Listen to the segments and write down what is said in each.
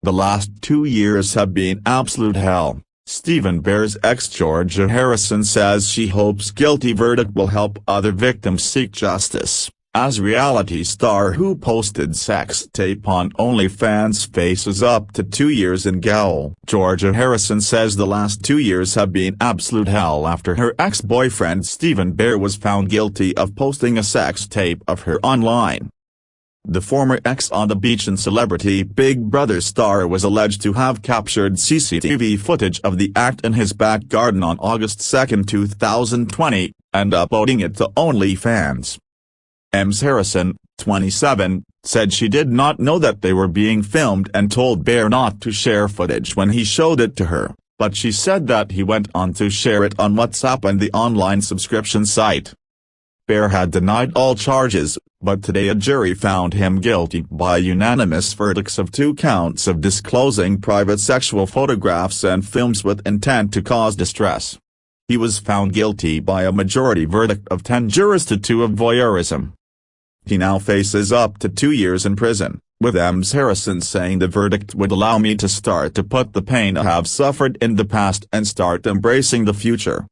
The last 2 years have been absolute hell. Stephen Bear's ex Georgia Harrison says she hopes guilty verdict will help other victims seek justice, as reality star who posted sex tape on OnlyFans faces up to 2 years in jail. Georgia Harrison says the last 2 years have been absolute hell after her ex-boyfriend Stephen Bear was found guilty of posting a sex tape of her online. The former Ex on the Beach and celebrity Big Brother star was alleged to have captured CCTV footage of the act in his back garden on August 2, 2020, and uploading it to OnlyFans. Ms. Harrison, 27, said she did not know that they were being filmed and told Bear not to share footage when he showed it to her, but she said that he went on to share it on WhatsApp and the online subscription site. Bear had denied all charges, but today a jury found him guilty by unanimous verdicts of 2 counts of disclosing private sexual photographs and films with intent to cause distress. He was found guilty by a majority verdict of 10 jurors to 2 of voyeurism. He now faces up to 2 years in prison, with Ms. Harrison saying the verdict would allow me to start to put the pain I have suffered in the past and start embracing the future.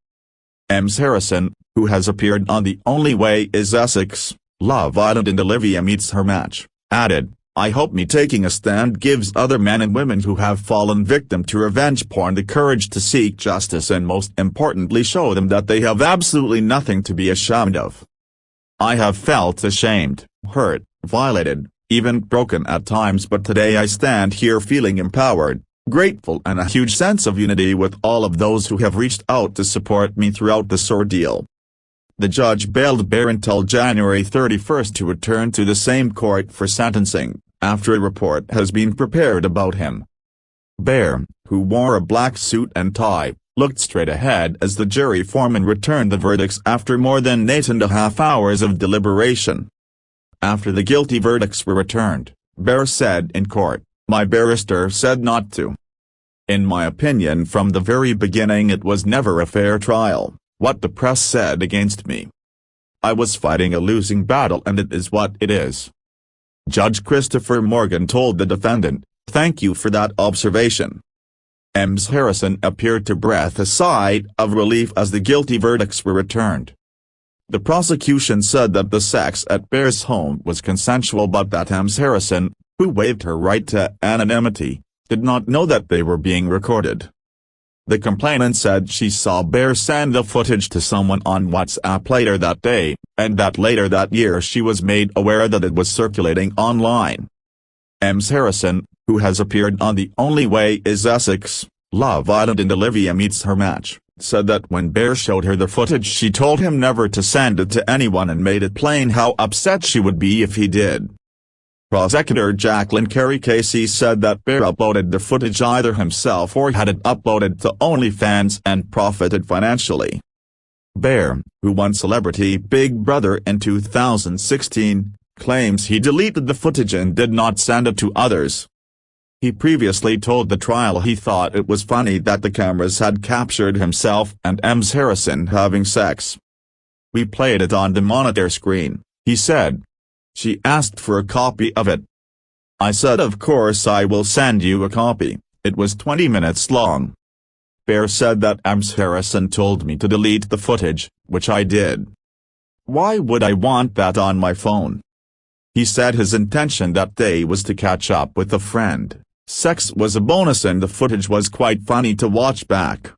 Ms. Harrison, who has appeared on The Only Way Is Essex, Love Island and Olivia Meets Her Match, added, "I hope me taking a stand gives other men and women who have fallen victim to revenge porn the courage to seek justice and most importantly show them that they have absolutely nothing to be ashamed of. I have felt ashamed, hurt, violated, even broken at times, but today I stand here feeling empowered, grateful and a huge sense of unity with all of those who have reached out to support me throughout this ordeal." The judge bailed Bear until January 31 to return to the same court for sentencing, after a report has been prepared about him. Bear, who wore a black suit and tie, looked straight ahead as the jury foreman returned the verdicts after more than 8.5 hours of deliberation. After the guilty verdicts were returned, Bear said in court, "My barrister said not to. In my opinion, from the very beginning it was never a fair trial. What the press said against me. I was fighting a losing battle and it is what it is." Judge Christopher Morgan told the defendant, "Thank you for that observation." Ms. Harrison appeared to breathe a sigh of relief as the guilty verdicts were returned. The prosecution said that the sex at Bear's home was consensual but that Ms. Harrison, who waived her right to anonymity, did not know that they were being recorded. The complainant said she saw Bear send the footage to someone on WhatsApp later that day, and that later that year she was made aware that it was circulating online. Ms. Harrison, who has appeared on The Only Way Is Essex, Love Island and Olivia Meets Her Match, said that when Bear showed her the footage she told him never to send it to anyone and made it plain how upset she would be if he did. Prosecutor Jacqueline Carey Casey said that Bear uploaded the footage either himself or had it uploaded to OnlyFans and profited financially. Bear, who won Celebrity Big Brother in 2016, claims he deleted the footage and did not send it to others. He previously told the trial he thought it was funny that the cameras had captured himself and Ms. Harrison having sex. "We played it on the monitor screen," he said. "She asked for a copy of it. I said of course I will send you a copy, it was 20 minutes long." Bear said that Ms. Harrison told me to delete the footage, which I did. "Why would I want that on my phone?" He said his intention that day was to catch up with a friend, sex was a bonus and the footage was quite funny to watch back.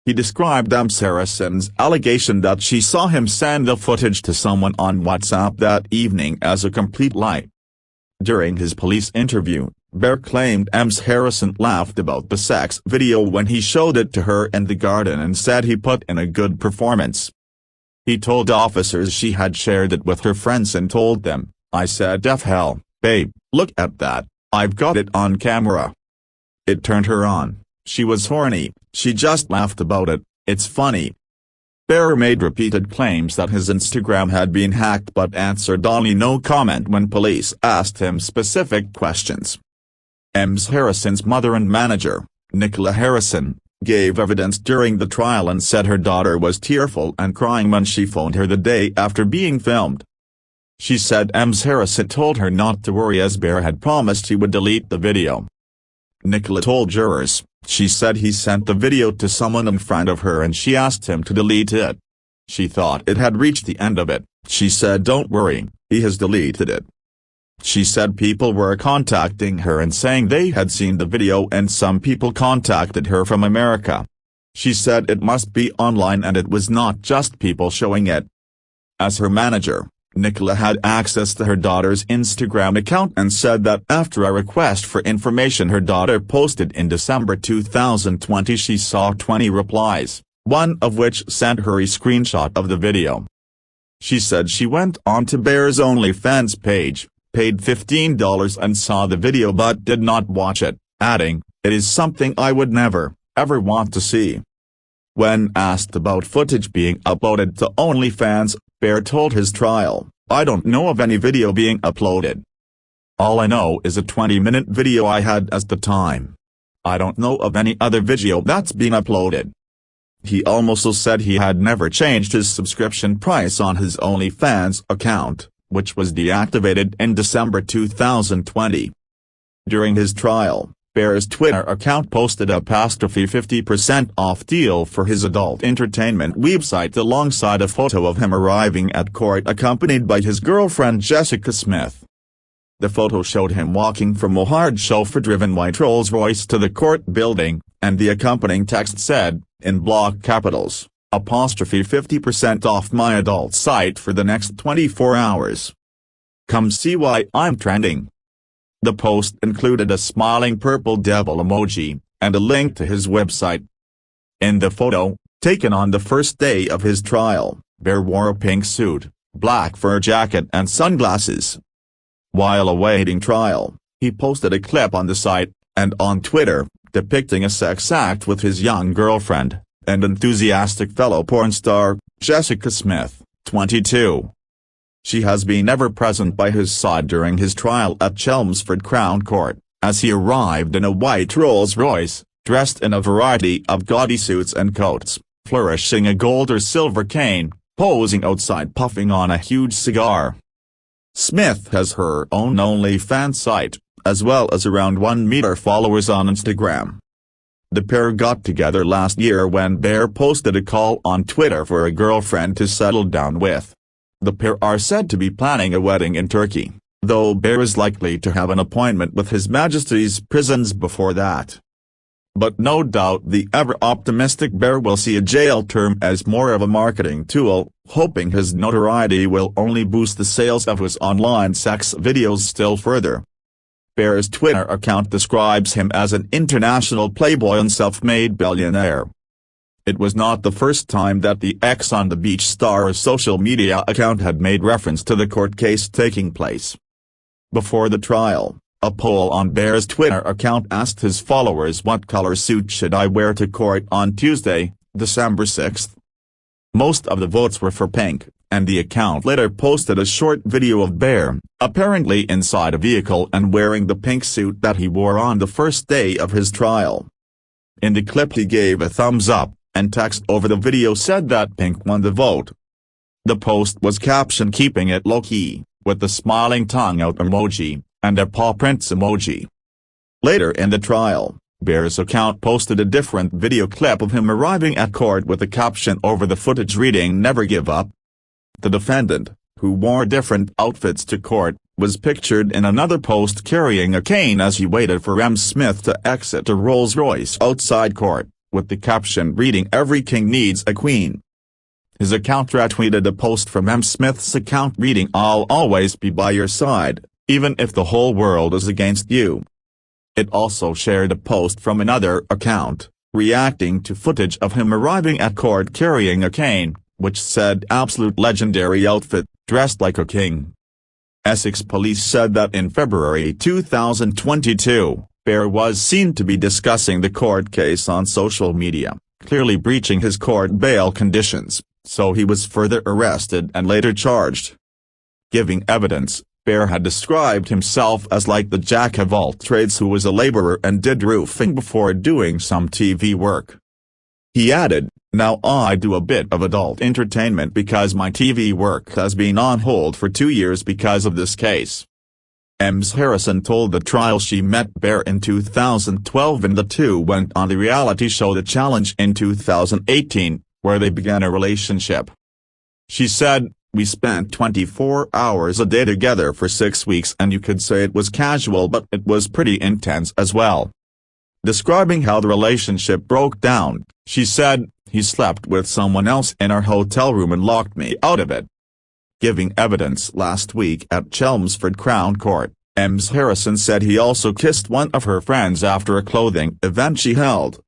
He described Ms. Harrison's allegation that she saw him send the footage to someone on WhatsApp that evening as a complete lie. During his police interview, Bear claimed Ms. Harrison laughed about the sex video when he showed it to her in the garden and said he put in a good performance. He told officers she had shared it with her friends and told them, "I said F hell, babe, look at that, I've got it on camera." It turned her on. She was horny, she just laughed about it, it's funny. Bear made repeated claims that his Instagram had been hacked but answered only no comment when police asked him specific questions. Ms. Harrison's mother and manager, Nicola Harrison, gave evidence during the trial and said her daughter was tearful and crying when she phoned her the day after being filmed. She said Ms. Harrison told her not to worry as Bear had promised he would delete the video. Nicola told jurors. She said he sent the video to someone in front of her and she asked him to delete it. She thought it had reached the end of it. She said, "Don't worry, he has deleted it." She said people were contacting her and saying they had seen the video and some people contacted her from America. She said it must be online and it was not just people showing it. As her manager, Nicola had access to her daughter's Instagram account and said that after a request for information her daughter posted in December 2020 she saw 20 replies, one of which sent her a screenshot of the video. She said she went on to Bear's OnlyFans page, paid $15 and saw the video but did not watch it, adding, "It is something I would never, ever want to see." When asked about footage being uploaded to OnlyFans, Bear told his trial, "I don't know of any video being uploaded. All I know is a 20-minute video I had at the time. I don't know of any other video that's been uploaded." He also said he had never changed his subscription price on his OnlyFans account, which was deactivated in December 2020. During his trial, Bear's Twitter account posted a '50% off deal for his adult entertainment website alongside a photo of him arriving at court accompanied by his girlfriend Jessica Smith. The photo showed him walking from a hard chauffeur-driven white Rolls-Royce to the court building, and the accompanying text said, in block capitals, "50% off my adult site for the next 24 hours. Come see why I'm trending." The post included a smiling purple devil emoji, and a link to his website. In the photo, taken on the first day of his trial, Bear wore a pink suit, black fur jacket and sunglasses. While awaiting trial, he posted a clip on the site, and on Twitter, depicting a sex act with his young girlfriend, and enthusiastic fellow porn star, Jessica Smith, 22. She has been ever present by his side during his trial at Chelmsford Crown Court, as he arrived in a white Rolls-Royce, dressed in a variety of gaudy suits and coats, flourishing a gold or silver cane, posing outside puffing on a huge cigar. Smith has her own OnlyFans site, as well as around 1 million followers on Instagram. The pair got together last year when Bear posted a call on Twitter for a girlfriend to settle down with. The pair are said to be planning a wedding in Turkey, though Bear is likely to have an appointment with His Majesty's prisons before that. But no doubt the ever-optimistic Bear will see a jail term as more of a marketing tool, hoping his notoriety will only boost the sales of his online sex videos still further. Bear's Twitter account describes him as an international playboy and self-made billionaire. It was not the first time that the Ex on the Beach star's social media account had made reference to the court case taking place. Before the trial, a poll on Bear's Twitter account asked his followers what color suit should I wear to court on Tuesday, December 6. Most of the votes were for pink, and the account later posted a short video of Bear, apparently inside a vehicle and wearing the pink suit that he wore on the first day of his trial. In the clip he gave a thumbs up, and text over the video said that pink won the vote. The post was captioned "Keeping it low-key," with the smiling tongue-out emoji, and a paw prints emoji. Later in the trial, Bear's account posted a different video clip of him arriving at court with a caption over the footage reading "Never give up." The defendant, who wore different outfits to court, was pictured in another post carrying a cane as he waited for M. Smith to exit a Rolls-Royce outside court, with the caption reading "Every king needs a queen." His account retweeted a post from M. Smith's account reading "I'll always be by your side, even if the whole world is against you." It also shared a post from another account, reacting to footage of him arriving at court carrying a cane, which said "Absolute legendary outfit, dressed like a king." Essex police said that in February 2022, Bear was seen to be discussing the court case on social media, clearly breaching his court bail conditions, so he was further arrested and later charged. Giving evidence, Bear had described himself as like the jack of all trades who was a laborer and did roofing before doing some TV work. He added, "Now I do a bit of adult entertainment because my TV work has been on hold for 2 years because of this case." Ms. Harrison told the trial she met Bear in 2012 and the two went on the reality show The Challenge in 2018, where they began a relationship. She said, "We spent 24 hours a day together for 6 weeks and you could say it was casual but it was pretty intense as well." Describing how the relationship broke down, she said, "He slept with someone else in our hotel room and locked me out of it." Giving evidence last week at Chelmsford Crown Court, Ms. Harrison said he also kissed one of her friends after a clothing event she held.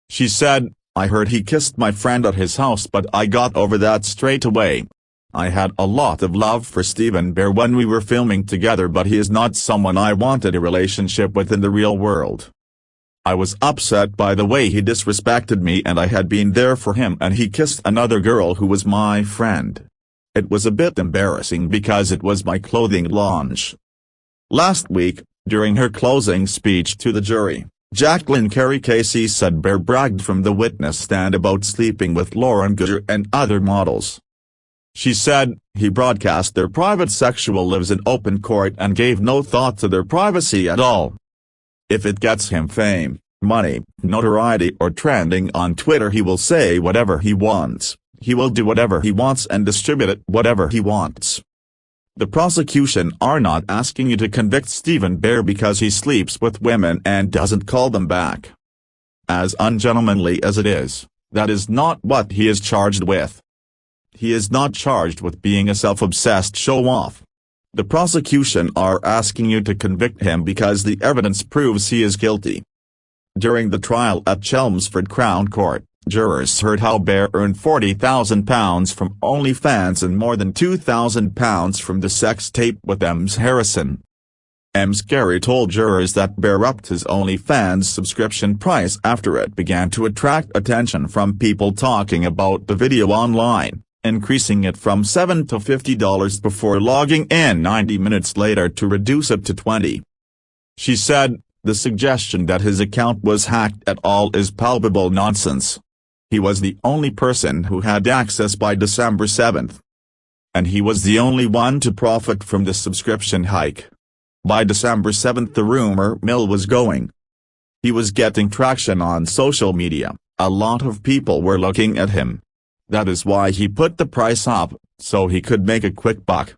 She said, "I heard he kissed my friend at his house but I got over that straight away. I had a lot of love for Stephen Bear when we were filming together but he is not someone I wanted a relationship with in the real world. I was upset by the way he disrespected me and I had been there for him and he kissed another girl who was my friend. It was a bit embarrassing because it was my clothing launch." Last week, during her closing speech to the jury, Jacqueline Carey Casey said Bear bragged from the witness stand about sleeping with Lauren Gooder and other models. She said, "He broadcast their private sexual lives in open court and gave no thought to their privacy at all. If it gets him fame, money, notoriety or trending on Twitter he will say whatever he wants. He will do whatever he wants and distribute it whatever he wants." The prosecution are not asking you to convict Stephen Bear because he sleeps with women and doesn't call them back. As ungentlemanly as it is, that is not what he is charged with. He is not charged with being a self-obsessed show-off. The prosecution are asking you to convict him because the evidence proves he is guilty. During the trial at Chelmsford Crown Court, jurors heard how Bear earned £40,000 from OnlyFans and more than £2,000 from the sex tape with Ms. Harrison. Ms. Carey told jurors that Bear upped his OnlyFans subscription price after it began to attract attention from people talking about the video online, increasing it from $7 to $50 before logging in 90 minutes later to reduce it to $20. She said, "The suggestion that his account was hacked at all is palpable nonsense. He was the only person who had access by December 7th. And he was the only one to profit from the subscription hike. By December 7th the rumor mill was going. He was getting traction on social media, a lot of people were looking at him. That is why he put the price up, so he could make a quick buck."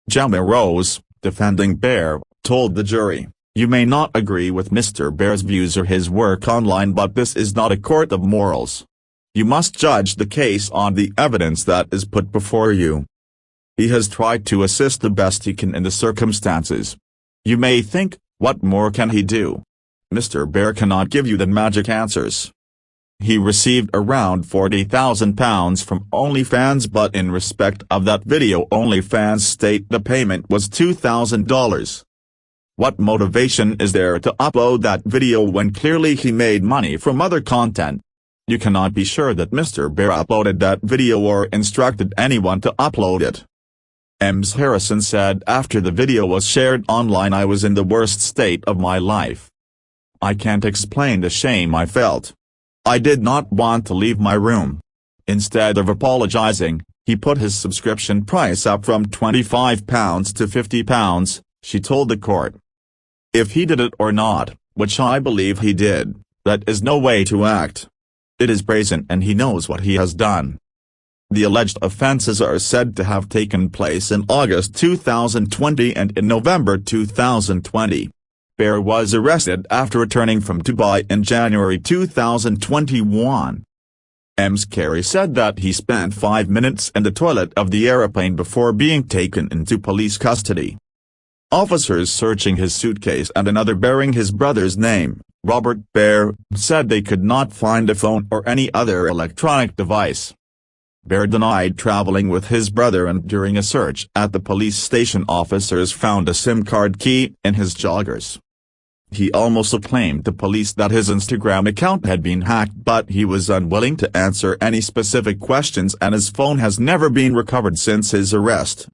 Gemma Rose, defending Bear, told the jury, "You may not agree with Mr. Bear's views or his work online but this is not a court of morals. You must judge the case on the evidence that is put before you. He has tried to assist the best he can in the circumstances. You may think, what more can he do? Mr. Bear cannot give you the magic answers. He received around £40,000 from OnlyFans but in respect of that video OnlyFans state the payment was $2,000. What motivation is there to upload that video when clearly he made money from other content? You cannot be sure that Mr. Bear uploaded that video or instructed anyone to upload it." Ms. Harrison said after the video was shared online, "I was in the worst state of my life. I can't explain the shame I felt. I did not want to leave my room." Instead of apologizing, he put his subscription price up from £25 to £50, she told the court. "If he did it or not, which I believe he did, that is no way to act. It is brazen and he knows what he has done." The alleged offenses are said to have taken place in August 2020 and in November 2020. Bear was arrested after returning from Dubai in January 2021. Ms. Carey said that he spent 5 minutes in the toilet of the airplane before being taken into police custody. Officers searching his suitcase and another bearing his brother's name, Robert Bear, said they could not find a phone or any other electronic device. Bear denied traveling with his brother and during a search at the police station officers found a SIM card key in his joggers. He also claimed to police that his Instagram account had been hacked but he was unwilling to answer any specific questions and his phone has never been recovered since his arrest.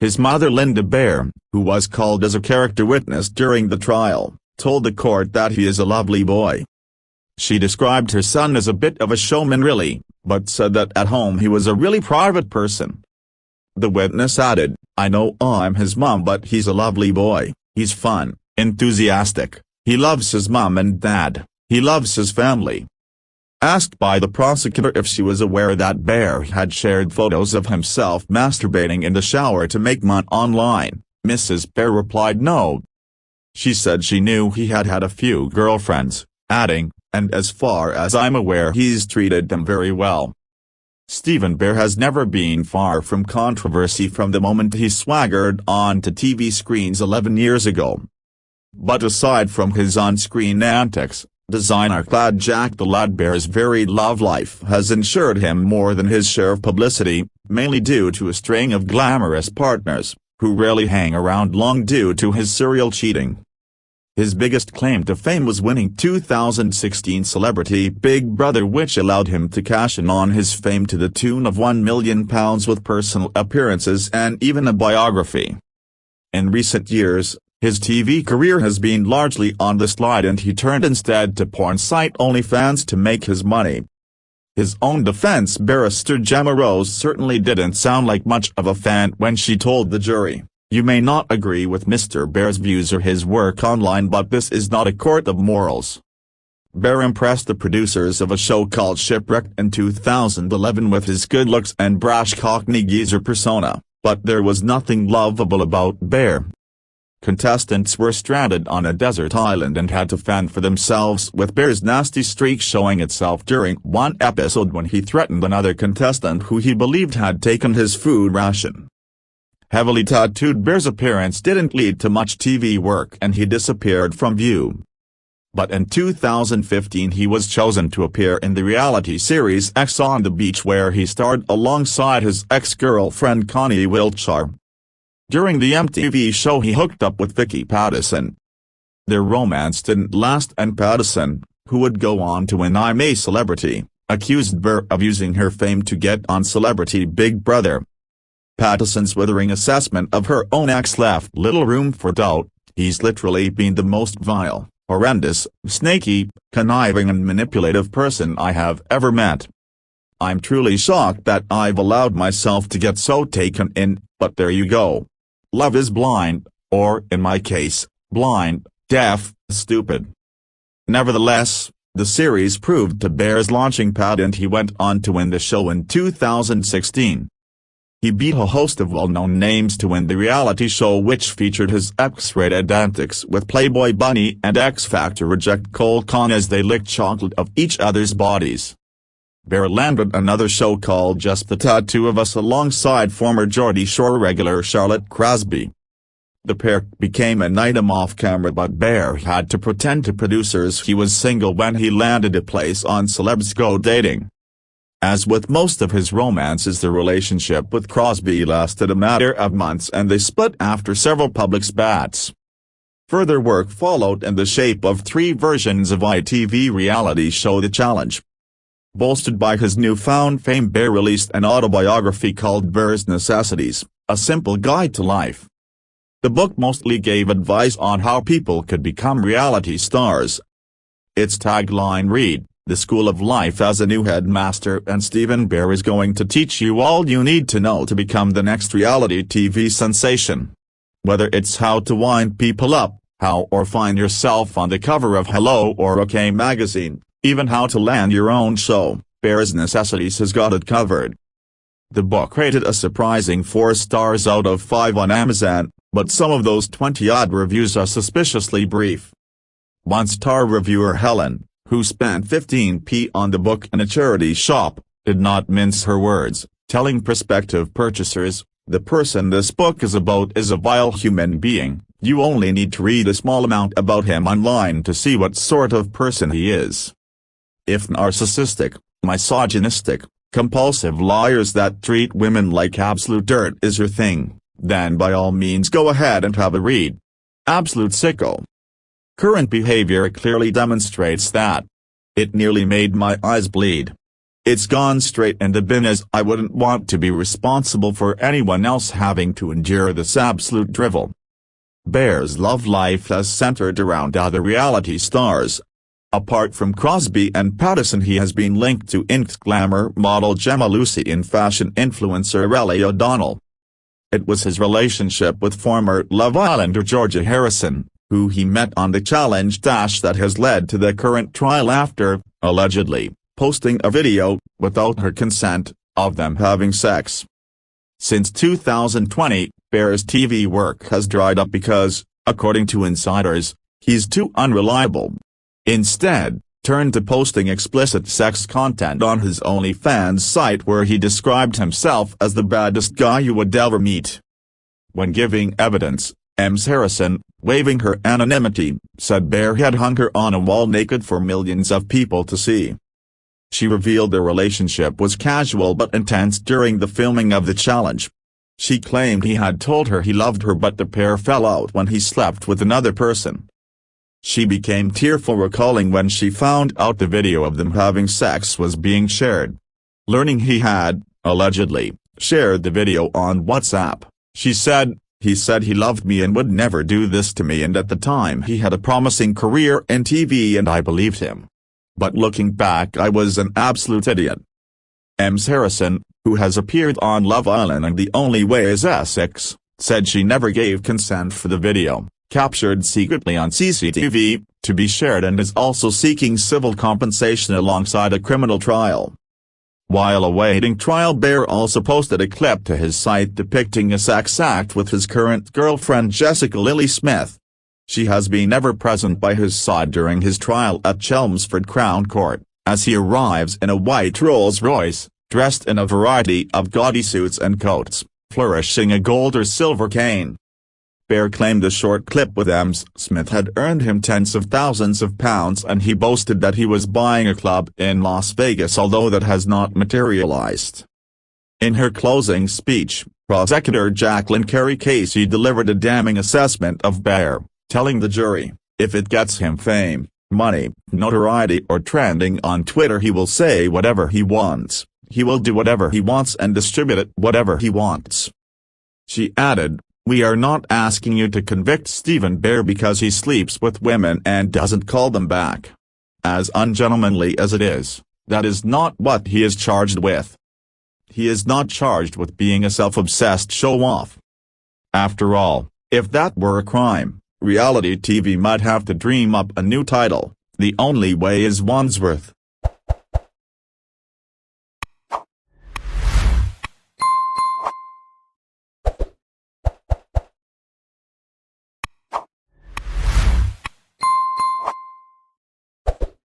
His mother Linda Bear, who was called as a character witness during the trial, told the court that he is a lovely boy. She described her son as a bit of a showman really, but said that at home he was a really private person. The witness added, "I know I'm his mom, but he's a lovely boy, he's fun, enthusiastic, he loves his mom and dad, he loves his family." Asked by the prosecutor if she was aware that Bear had shared photos of himself masturbating in the shower to make money online, Mrs. Bear replied no. She said she knew he had had a few girlfriends, adding, "And as far as I'm aware he's treated them very well." Stephen Bear has never been far from controversy from the moment he swaggered onto TV screens 11 years ago. But aside from his on-screen antics, designer-clad Jack the Lad Bear's varied love life has ensured him more than his share of publicity, mainly due to a string of glamorous partners, who rarely hang around long due to his serial cheating. His biggest claim to fame was winning 2016 Celebrity Big Brother, which allowed him to cash in on his fame to the tune of £1 million with personal appearances and even a biography. In recent years, his TV career has been largely on the slide and he turned instead to porn site OnlyFans to make his money. His own defense barrister Gemma Rose certainly didn't sound like much of a fan when she told the jury, "You may not agree with Mr. Bear's views or his work online, but this is not a court of morals." Bear impressed the producers of a show called Shipwrecked in 2011 with his good looks and brash Cockney geezer persona, but there was nothing lovable about Bear. Contestants were stranded on a desert island and had to fend for themselves, with Bear's nasty streak showing itself during one episode when he threatened another contestant who he believed had taken his food ration. Heavily tattooed Bear's appearance didn't lead to much TV work and he disappeared from view. But in 2015 he was chosen to appear in the reality series X on the Beach, where he starred alongside his ex-girlfriend Connie Wiltshire. During the MTV show he hooked up with Vicky Pattison. Their romance didn't last and Pattison, who would go on to win I'm a Celebrity, accused Bear of using her fame to get on Celebrity Big Brother. Pattison's withering assessment of her own ex left little room for doubt. "He's literally been the most vile, horrendous, snaky, conniving and manipulative person I have ever met. I'm truly shocked that I've allowed myself to get so taken in, but there you go. Love is blind, or in my case, blind, deaf, stupid." Nevertheless, the series proved to Bear's launching pad and he went on to win the show in 2016. He beat a host of well-known names to win the reality show, which featured his X-rated antics with Playboy Bunny and X Factor reject Cole Khan as they licked chocolate of each other's bodies. Bear landed another show called Just the Tattoo of Us alongside former Geordie Shore regular Charlotte Crosby. The pair became an item off camera, but Bear had to pretend to producers he was single when he landed a place on Celebs Go Dating. As with most of his romances, the relationship with Crosby lasted a matter of months and they split after several public spats. Further work followed in the shape of 3 versions of ITV reality show The Challenge. Bolstered by his newfound fame, Bear released an autobiography called Bear's Necessities, A Simple Guide to Life. The book mostly gave advice on how people could become reality stars. Its tagline read, "The School of Life as a New Headmaster, and Stephen Bear is going to teach you all you need to know to become the next reality TV sensation." Whether it's how to wind people up, how or find yourself on the cover of Hello or OK magazine, even how to land your own show, Bear's Necessities has got it covered. The book rated a surprising 4 stars out of 5 on Amazon, but some of those 20-odd reviews are suspiciously brief. One-star reviewer Helen, who spent 15p on the book in a charity shop, did not mince her words, telling prospective purchasers, "The person this book is about is a vile human being, you only need to read a small amount about him online to see what sort of person he is. If narcissistic, misogynistic, compulsive liars that treat women like absolute dirt is your thing, then by all means go ahead and have a read. Absolute sicko. Current behavior clearly demonstrates that. It nearly made my eyes bleed. It's gone straight in the bin, as I wouldn't want to be responsible for anyone else having to endure this absolute drivel." Bear's love life has centered around other reality stars. Apart from Crosby and Pattison, he has been linked to Inked glamour model Gemma Lucy and fashion influencer Ellie O'Donnell. It was his relationship with former Love Islander Georgia Harrison, who he met on the challenge dash, that has led to the current trial after, allegedly, posting a video, without her consent, of them having sex. Since 2020, Bear's TV work has dried up because, according to insiders, he's too unreliable. Instead, turned to posting explicit sex content on his OnlyFans site, where he described himself as the baddest guy you would ever meet. When giving evidence, Ms. Harrison, waiving her anonymity, said Bear had hung her on a wall naked for millions of people to see. She revealed their relationship was casual but intense during the filming of the challenge. She claimed he had told her he loved her, but the pair fell out when he slept with another person. She became tearful recalling when she found out the video of them having sex was being shared. Learning he had, allegedly, shared the video on WhatsApp, she said, "He said he loved me and would never do this to me, and at the time he had a promising career in TV and I believed him. But looking back, I was an absolute idiot." Ms. Harrison, who has appeared on Love Island and The Only Way Is Essex, said she never gave consent for the video, captured secretly on CCTV, to be shared, and is also seeking civil compensation alongside a criminal trial. While awaiting trial, Bear also posted a clip to his site depicting a sex act with his current girlfriend Jessica Lily Smith. She has been ever present by his side during his trial at Chelmsford Crown Court, as he arrives in a white Rolls-Royce, dressed in a variety of gaudy suits and coats, flourishing a gold or silver cane. Bear claimed the short clip with Ms. Smith had earned him tens of thousands of pounds, and he boasted that he was buying a club in Las Vegas, although that has not materialized. In her closing speech, prosecutor Jacqueline Carey Casey delivered a damning assessment of Bear, telling the jury, "If it gets him fame, money, notoriety or trending on Twitter, he will say whatever he wants, he will do whatever he wants and distribute it whatever he wants." She added, "We are not asking you to convict Stephen Bear because he sleeps with women and doesn't call them back. As ungentlemanly as it is, that is not what he is charged with. He is not charged with being a self-obsessed show-off. After all, if that were a crime, reality TV might have to dream up a new title, The Only Way Is Wandsworth."